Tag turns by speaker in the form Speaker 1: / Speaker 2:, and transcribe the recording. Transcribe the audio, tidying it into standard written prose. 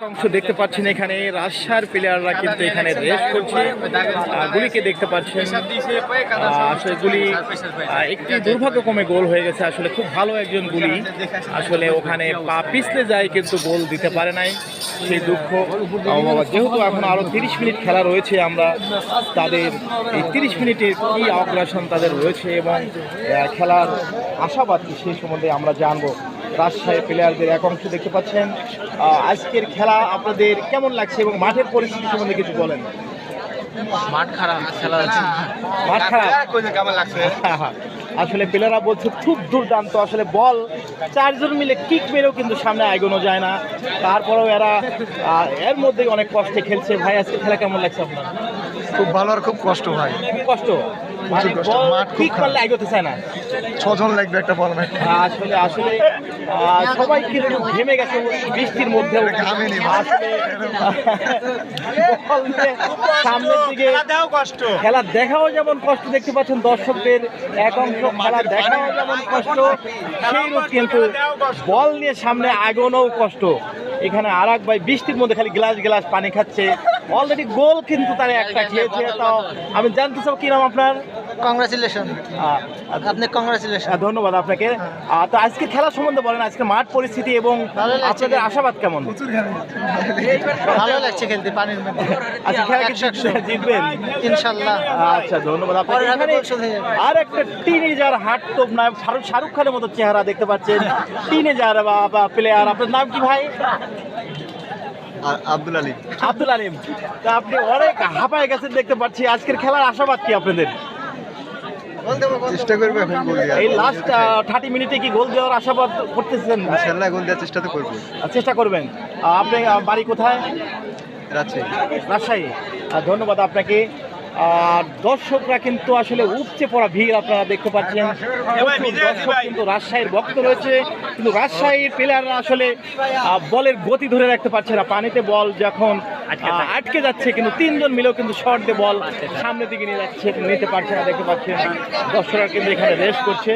Speaker 1: অংশ দেখতে পাচ্ছেন এখানে রাজশাহীর প্লেয়াররা কিন্তু এখানে রেস করছে। গুলিকে দেখতে পাচ্ছেন, আসলে গুলি একটি দুর্ভাগ্যক্রমে গোল হয়ে গেছে। আসলে খুব ভালো একজন গুলি, আসলে ওখানে পা পিছলে যায় কিন্তু গোল দিতে পারে নাই, সেই দুঃখ। যেহেতু এখন আরও 30 মিনিট খেলা রয়েছে, আমরা তাদের এই 30 মিনিটের কী অগ্রাসন তাদের রয়েছে এবং খেলার আশাবাদ সেই সম্বন্ধে আমরা জানবো। রাজশাহী প্লেয়ারদের এক অংশ দেখতে পাচ্ছেন। আজকের খেলা আপনাদের কেমন লাগছে এবং মাঠের পরিস্থিতি সম্বন্ধে কিছু বলেন।
Speaker 2: মাঠ খারাপ, খেলা
Speaker 1: মাঠ খারাপ
Speaker 2: কেমন লাগছে?
Speaker 1: আসলে প্লেয়াররা বলছে খুব দুর্দান্ত, আসলে বল 4 জন মিলে কিক মেরেও কিন্তু সামনে এগোনো যায় না, তারপরেও এরা এর মধ্যেই অনেক কষ্টে খেলছে। ভাই আজকে খেলা কেমন লাগছে আপনার?
Speaker 2: খুব ভালো আর খুব কষ্ট ভাই,
Speaker 1: খুব কষ্ট, কিক মারলে এগোতে চায় না।
Speaker 2: 6 জন লাগবে একটা বল।
Speaker 1: আসলে আসলে সবাই কিন্তু ঘেমে গেছে বৃষ্টির মধ্যেও। আসলে সামনের দিকে খেলা দেখাও যেমন কষ্ট, দেখতে পাচ্ছেন দর্শকদের এক অংশ খেলা দেখাও যেমন কষ্ট, সেইরূপ কিন্তু বল নিয়ে সামনে আগানোও কষ্ট। এখানে আর এক ভাই বৃষ্টির মধ্যে খালি গ্লাস গ্লাস পানি খাচ্ছে, অলরেডি গোল কিন্তু তারা একটা খেয়েছে। তাও আমি জানতে চাও কি নাম আপনার?
Speaker 2: কংগ্রাচুলেশন, আপনি কংগ্রাচুলেশন।
Speaker 1: ধন্যবাদ আপনাকে। তো আজকে খেলা সম্বন্ধে বলেন, আজকে মাঠ পরিস্থিতি এবং আপনাদের আশাবাদ কেমন?
Speaker 2: ভালো লাগছে খেলতে পানির মধ্যে।
Speaker 1: আজকে খেলা কি জিতবেন
Speaker 2: ইনশাআল্লাহ?
Speaker 1: আচ্ছা, ধন্যবাদ আপনাকে। আর একটা টিনেজার হাট তো না, শাহরুখ খানের মতো চেহারা দেখতে পাচ্ছেন, টিনেজার বা প্লেয়ার। আপনার নাম কি ভাই?
Speaker 2: আব্দুল আলিম।
Speaker 1: আব্দুল আলিম। তা আপনি অনেক হাঁপায় গেছেন দেখতে পাচ্ছি, আজকের খেলার আশাবাদ কি আপনাদের?
Speaker 2: চেষ্টা করবে এখন গোল দেওয়ার।
Speaker 1: এই লাস্ট 30 মিনিটে কি গোল দেওয়ার আশাবাদ করতেছেন?
Speaker 2: ইনশাআল্লাহ গোল দেওয়ার চেষ্টা তো করব।
Speaker 1: চেষ্টা করবেন। আপনি বাড়ি কোথায়? রাজশাহী। ধন্যবাদ আপনাকে। আর দর্শকরা কিন্তু আসলে উপচে পড়া ভিড় আপনারা দেখতে পাচ্ছেন, দর্শক কিন্তু রাজশাহীর ভক্ত রয়েছে, কিন্তু রাজশাহীর প্লেয়াররা আসলে বলের গতি ধরে রাখতে পারছে না। পানিতে বল যখন আটকে যাচ্ছে, কিন্তু 3 জন মিলেও কিন্তু শর্ট দিয়ে বল সামনের দিকে নিয়ে যাচ্ছে, নিতে পারছে না। দেখতে পাচ্ছেন দর্শকরা কিন্তু এখানে রেস করছে।